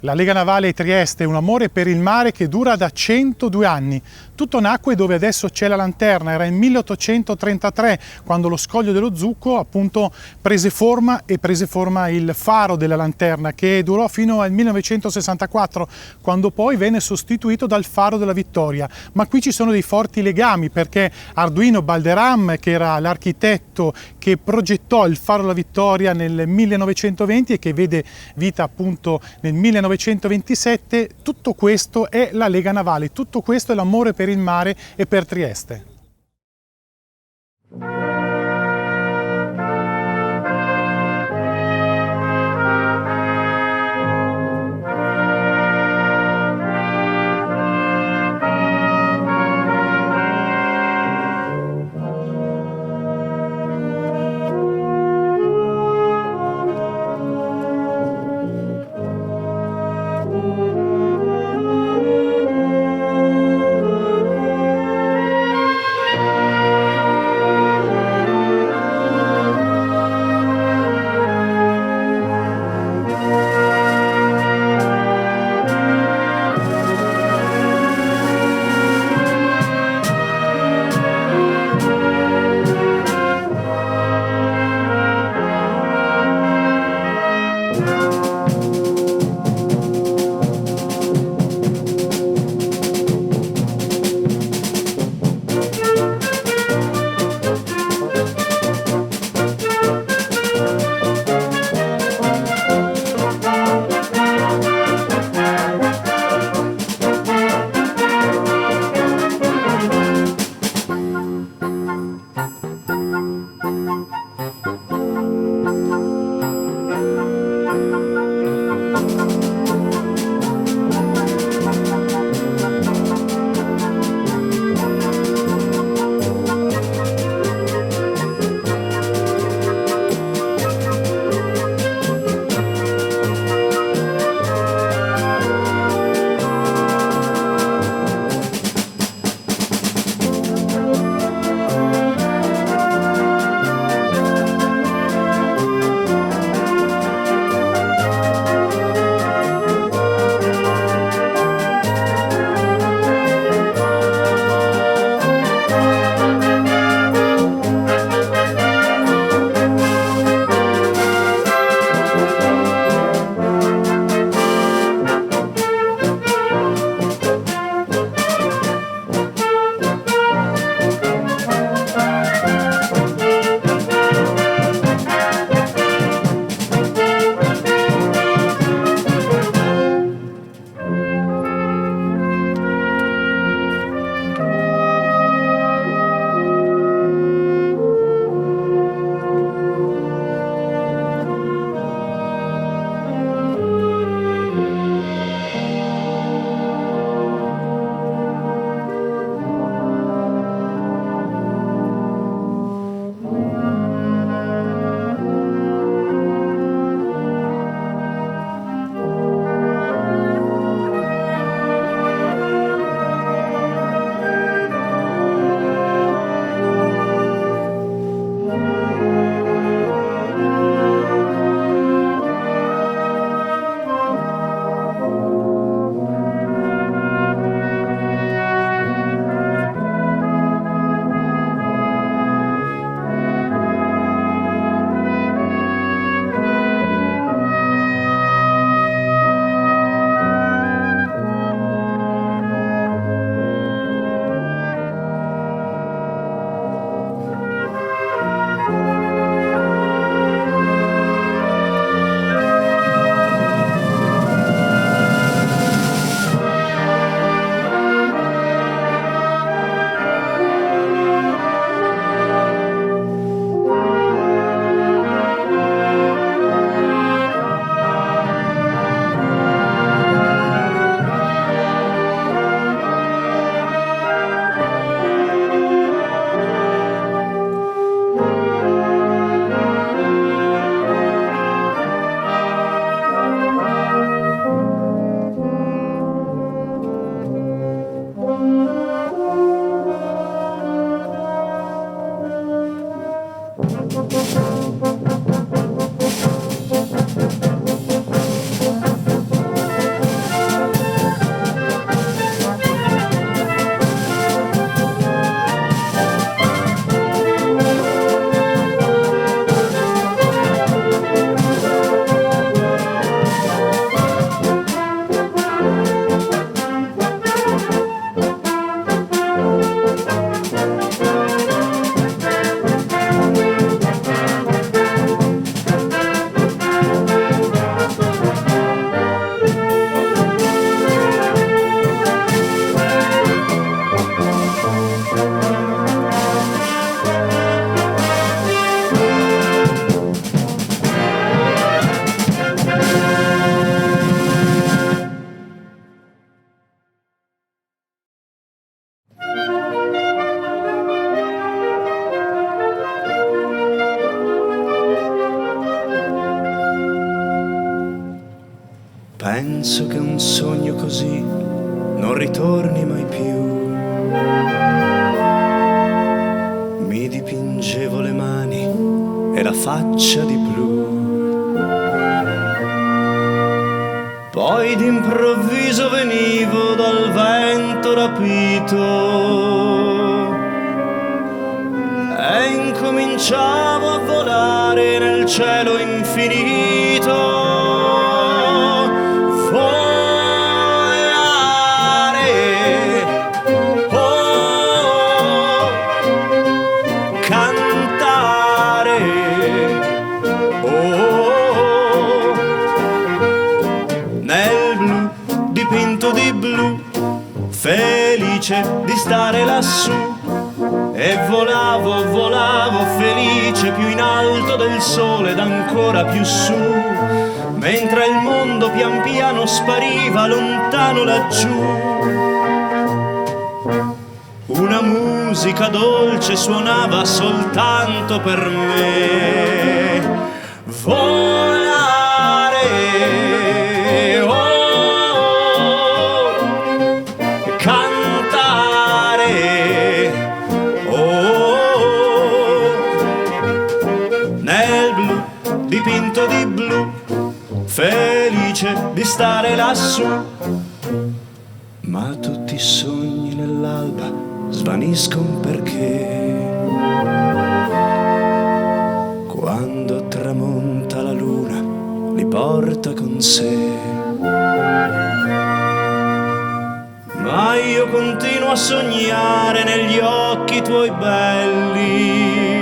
La Lega Navale Trieste è un amore per il mare che dura da 102 anni. Tutto nacque dove adesso c'è la lanterna, era il 1833, quando lo scoglio dello Zucco appunto prese forma il faro della lanterna, che durò fino al 1964, quando poi venne sostituito dal faro della Vittoria. Ma qui ci sono dei forti legami, perché Arduino Balderam, che era l'architetto che progettò il faro della Vittoria nel 1920 e che vede vita appunto nel 1927, tutto questo è la Lega Navale, tutto questo è l'amore per il mare e per Trieste. penso che un sogno così non ritorni mai più. Mi dipingevo le mani e la faccia di blu, poi d'improvviso venivo dal vento rapito e incominciavo a volare nel cielo infinito. Felice di stare lassù, e volavo, volavo felice più in alto del sole ed ancora più su, mentre il mondo pian piano spariva lontano laggiù. Una musica dolce suonava soltanto per me. Dipinto di blu, felice di stare lassù. Ma tutti i sogni nell'alba svaniscono perché quando tramonta la luna li porta con sé. Ma io continuo a sognare negli occhi tuoi belli,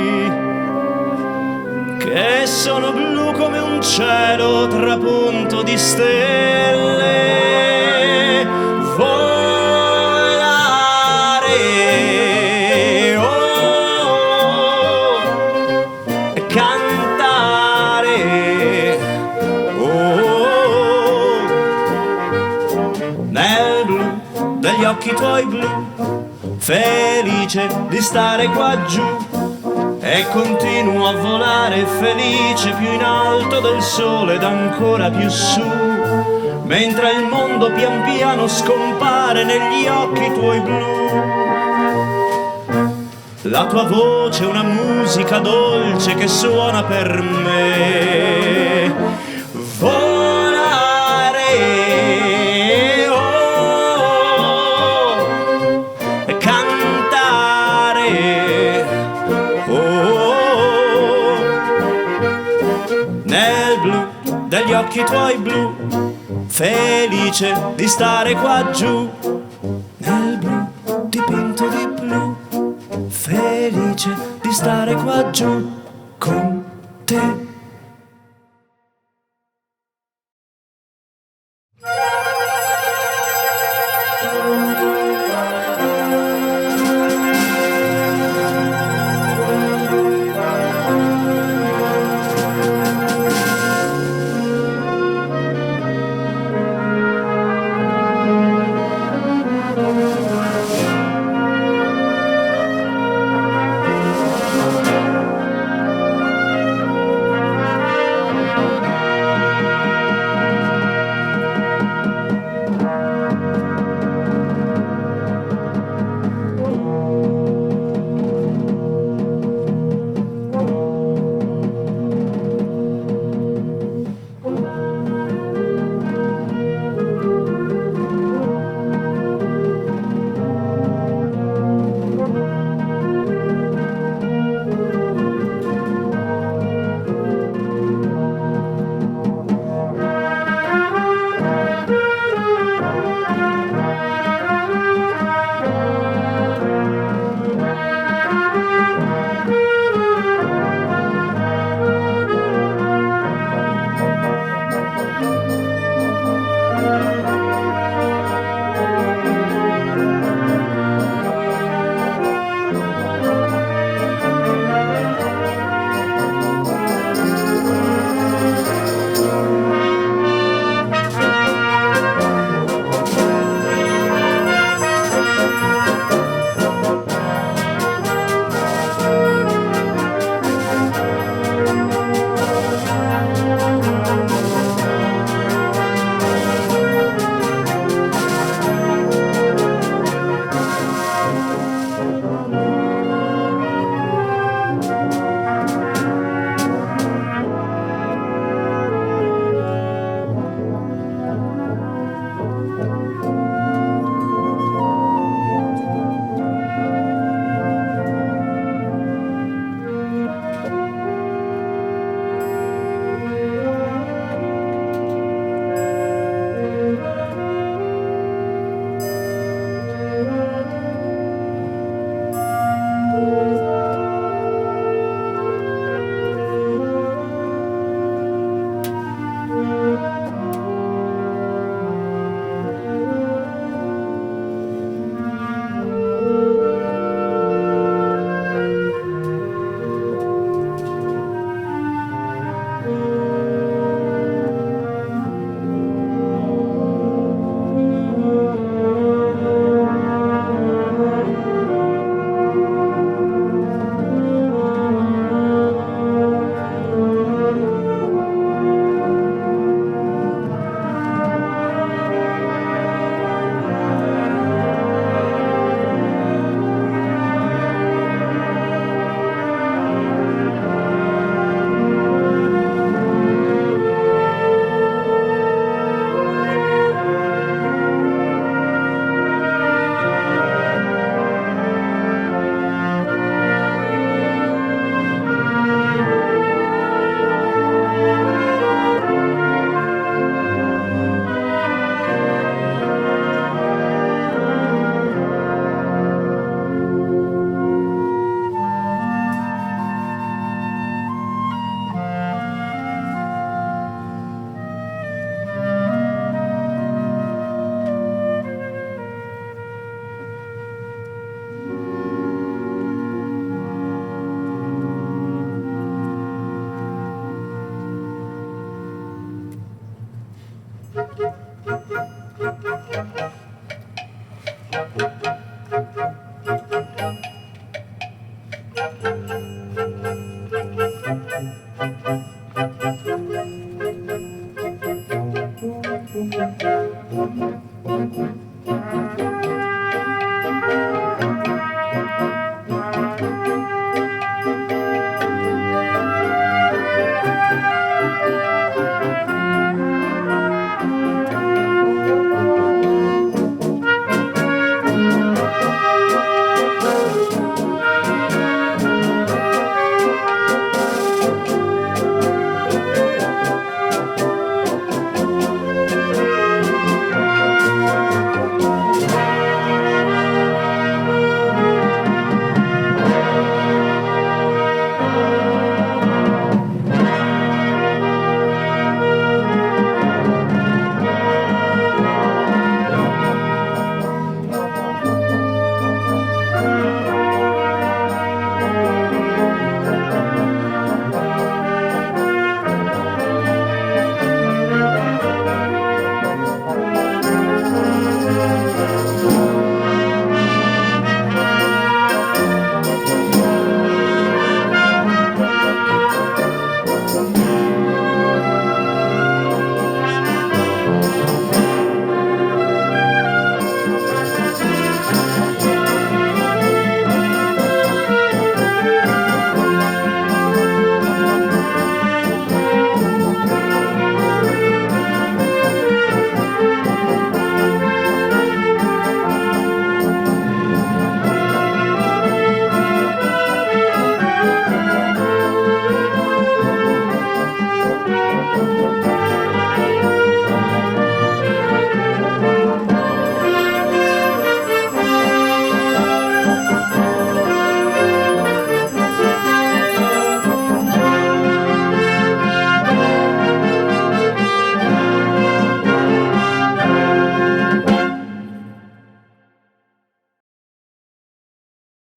che sono blu come un cielo trapunto di stelle. Volare, oh, cantare, oh, nel blu degli occhi tuoi blu, felice di stare qua giù. E continuo a volare felice più in alto del sole ed ancora più su, mentre il mondo pian piano scompare negli occhi tuoi blu. La tua voce è una musica dolce che suona per me. Volare, oh, cantare, nel blu degli occhi tuoi blu, felice di stare qua giù. Nel blu dipinto di blu, felice di stare qua giù con te.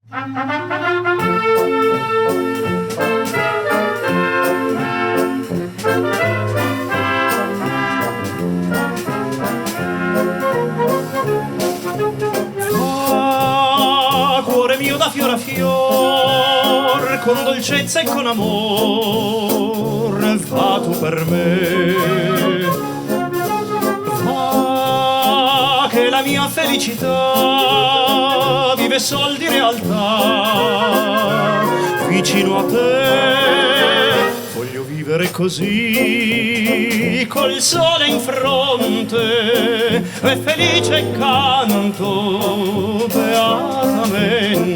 Cuore mio da fior a fior, con dolcezza e con amor, fa tu per me. Fa che la mia felicità vive sol di realtà, vicino a te. Voglio vivere così, col sole in fronte, e felice canto beatamente.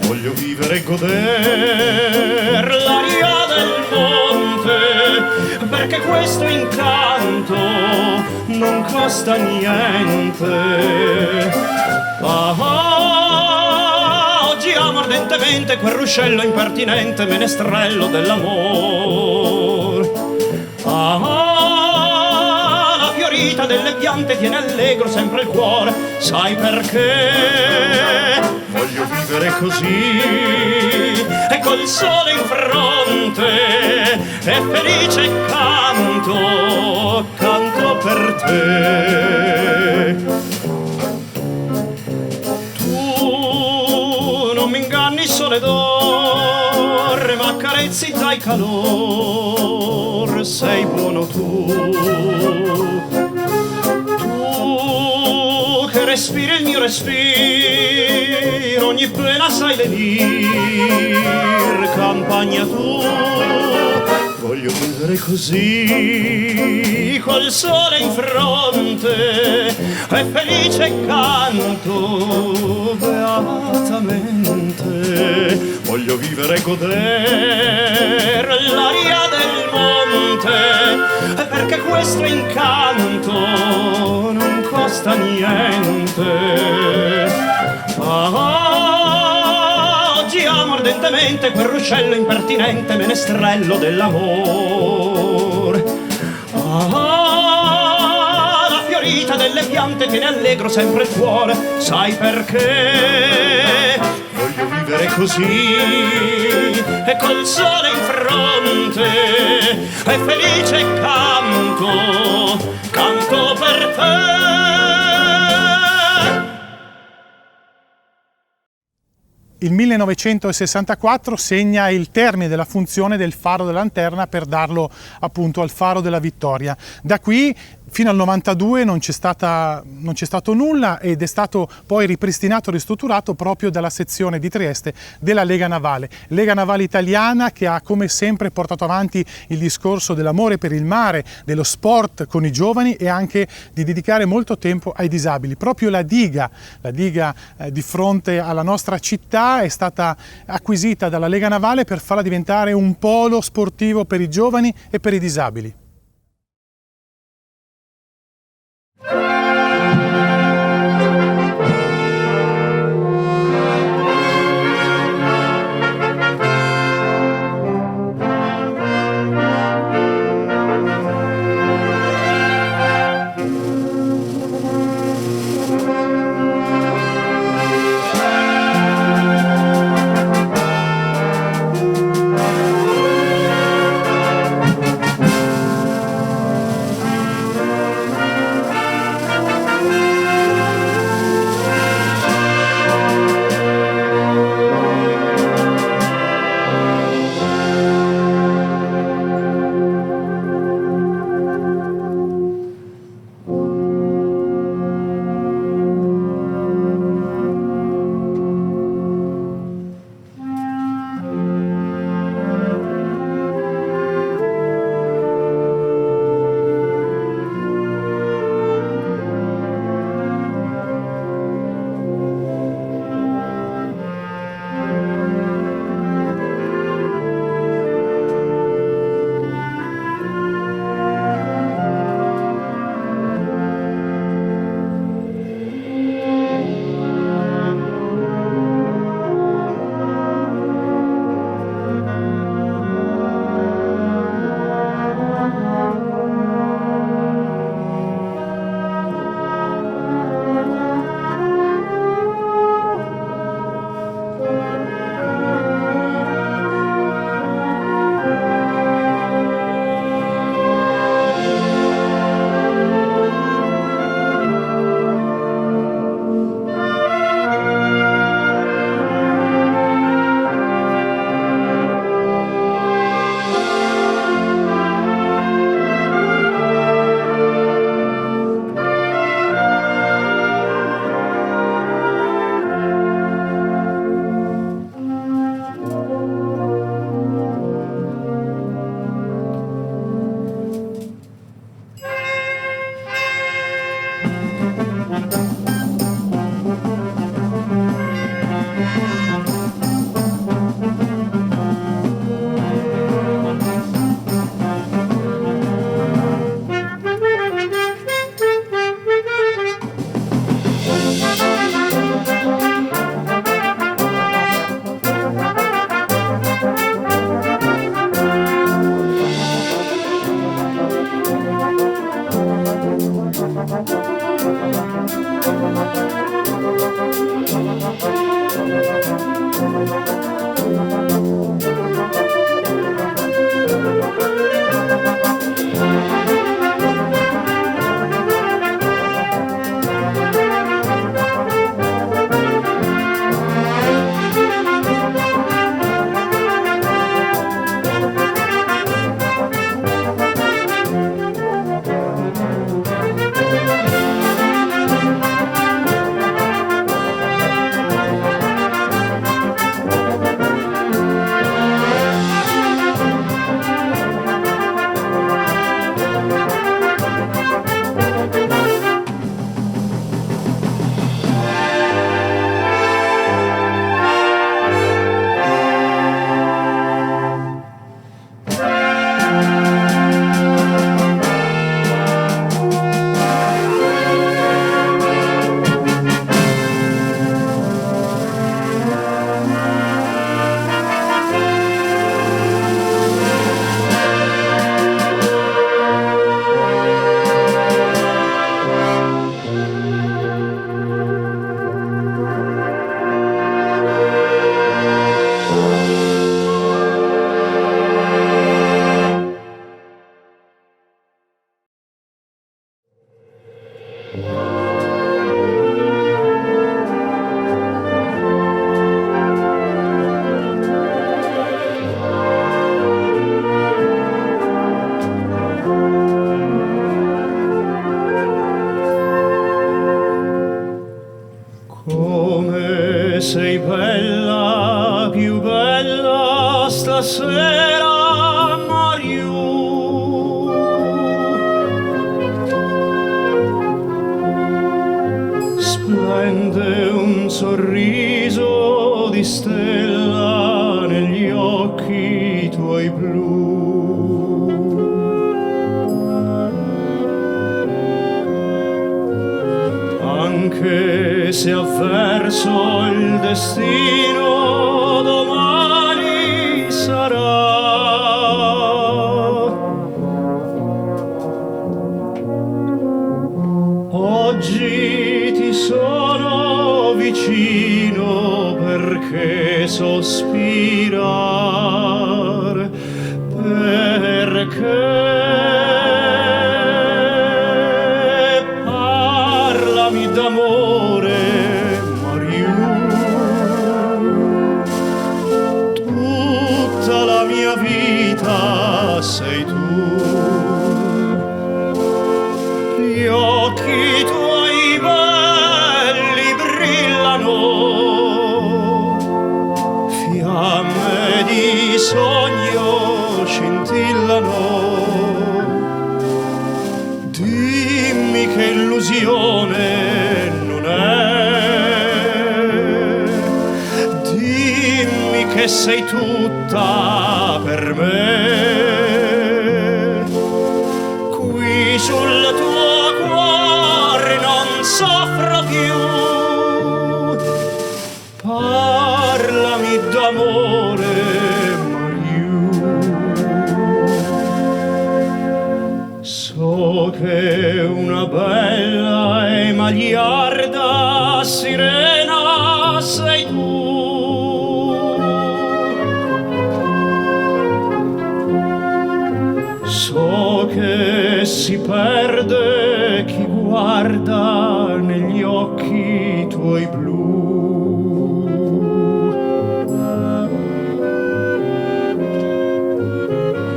Voglio vivere e goder l'aria del monte, perché questo incanto non costa niente. Oggi amo ardentemente quel ruscello impertinente, menestrello dell'amor. La fiorita delle piante tiene allegro sempre il cuore, sai perché? Voglio vivere così, e col sole in fronte, e felice canto, canto per te. Tu non mi inganni, sole d'or, ma accarezzi dai calor, sei buono tu. Tu che respiri il mio respiro, ogni pena sai lenir, campagna tu. Voglio vivere così, col sole in fronte, e felice canto beatamente. Voglio vivere e goder l'aria del monte, perché questo incanto non costa niente. Oggi amo ardentemente quel ruscello impertinente, menestrello dell'amor. La fiorita delle piante tiene allegro sempre il cuore, sai perché? Voglio vivere così, e col sole in fronte, e felice canto, canto per te. Il 1964 segna il termine della funzione del faro della lanterna per darlo appunto al faro della Vittoria. Da qui fino al 92 non c'è stato nulla ed è stato poi ripristinato e ristrutturato proprio dalla sezione di Trieste della Lega Navale Italiana, che ha come sempre portato avanti il discorso dell'amore per il mare, dello sport con i giovani e anche di dedicare molto tempo ai disabili. Proprio la diga di fronte alla nostra città è stata acquisita dalla Lega Navale per farla diventare un polo sportivo per i giovani e per i disabili. sei bella, più bella stasera, Mariù. Splende un sorriso di stella negli occhi tuoi blu. Anche se avverso il destino domani sarà. Oggi ti sono vicino perché sospirar, perché d'amore, Mariù, tutta la mia vita sei tu. Gli occhi tuoi belli brillano, fiamme di sogno scintillano. Dimmi che illusione non è, dimmi che sei tutta per me. Qui sul tuo cuore non soffro più, parlami d'amore. So che una bella e magliarda sirena sei tu. So che si perde chi guarda negli occhi tuoi blu.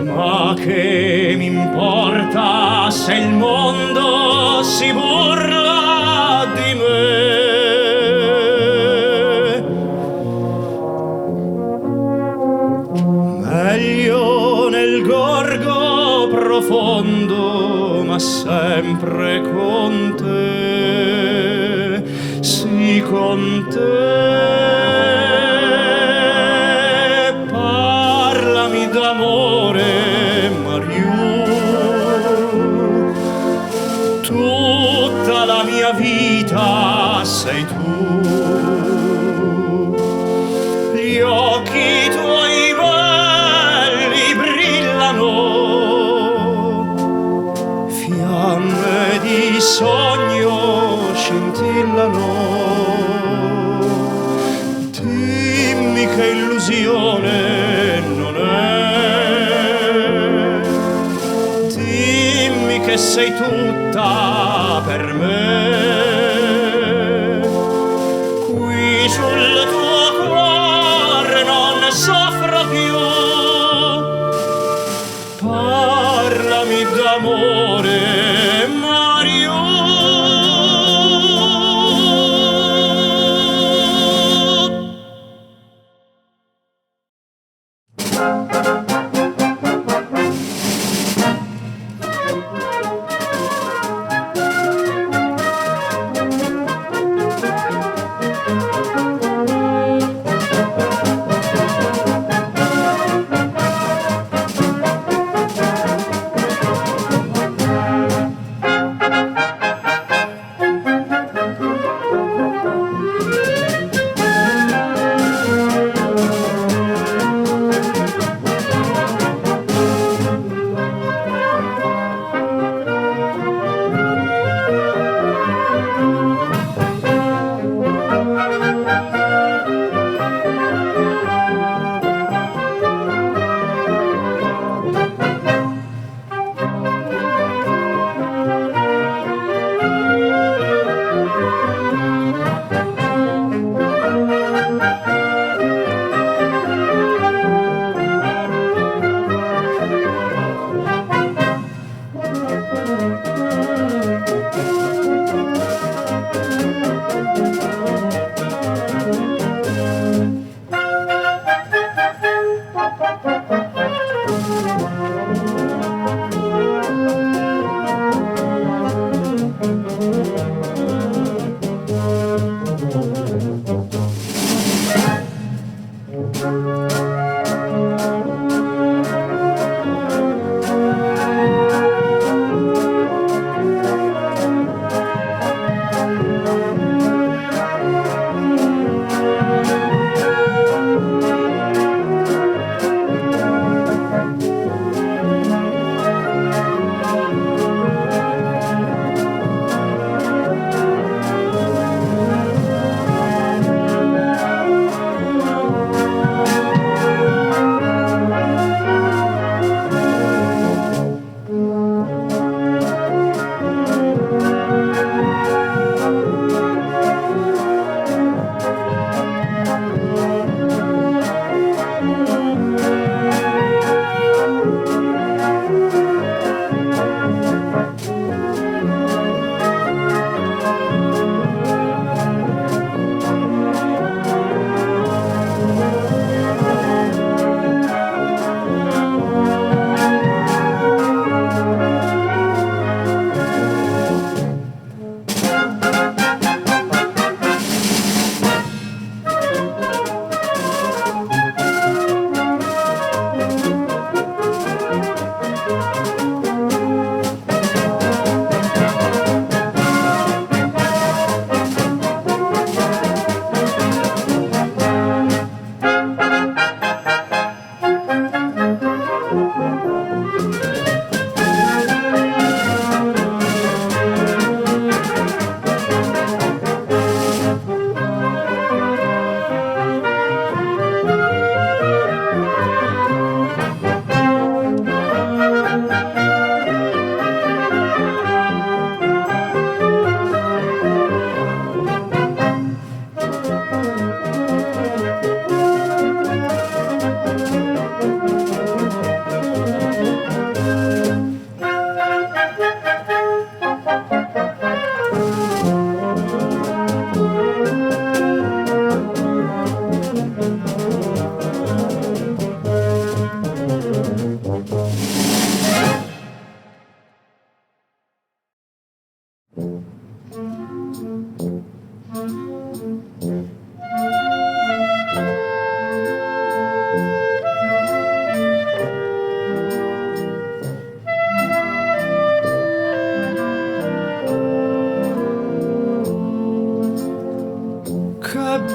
Ma che mi importa se il mondo si burla di me? Meglio nel gorgo profondo, ma sempre con te, sì con te. illusione non è. Dimmi che sei tutta per me, qui sul tuo cuore non soffro più. Parlami d'amore, Mario.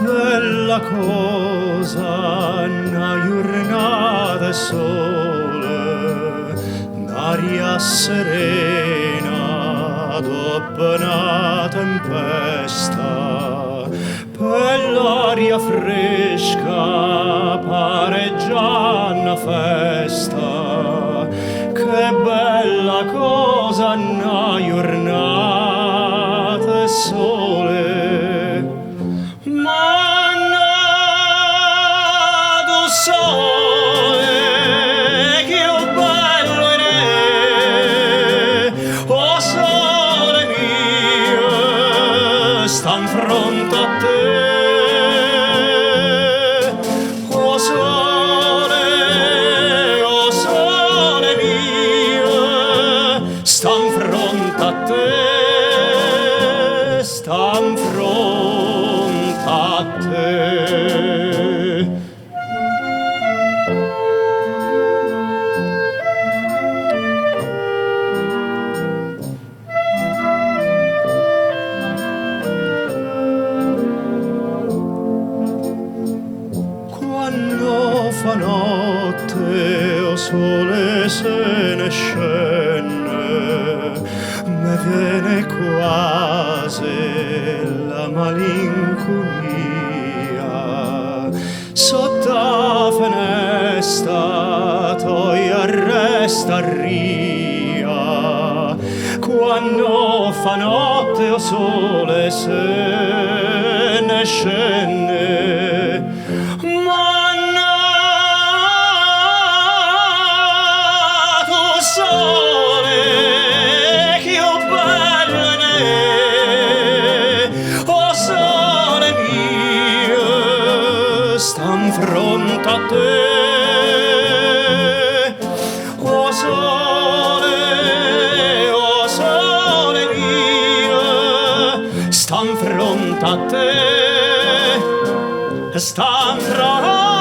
bella cosa, una giornata sole, un'aria serena dopo una tempesta, per l'aria fresca pare già una festa, che bella cosa una giornata e sole, ma nato sole che io bello è, oh sole mio sta in fronte a te, oh sole mio sta in fronte a te, sta in fronte a te. Quando fa notte o sole se ne scende, me viene quasi la malinconia. Sotto la finestra toi arresta ria, quando fa notte o sole se ne scende, ma nato sole che io bello ne, oh sole mio sta in fronte a te, oh sole mio sta in fronte a te, sta in fronte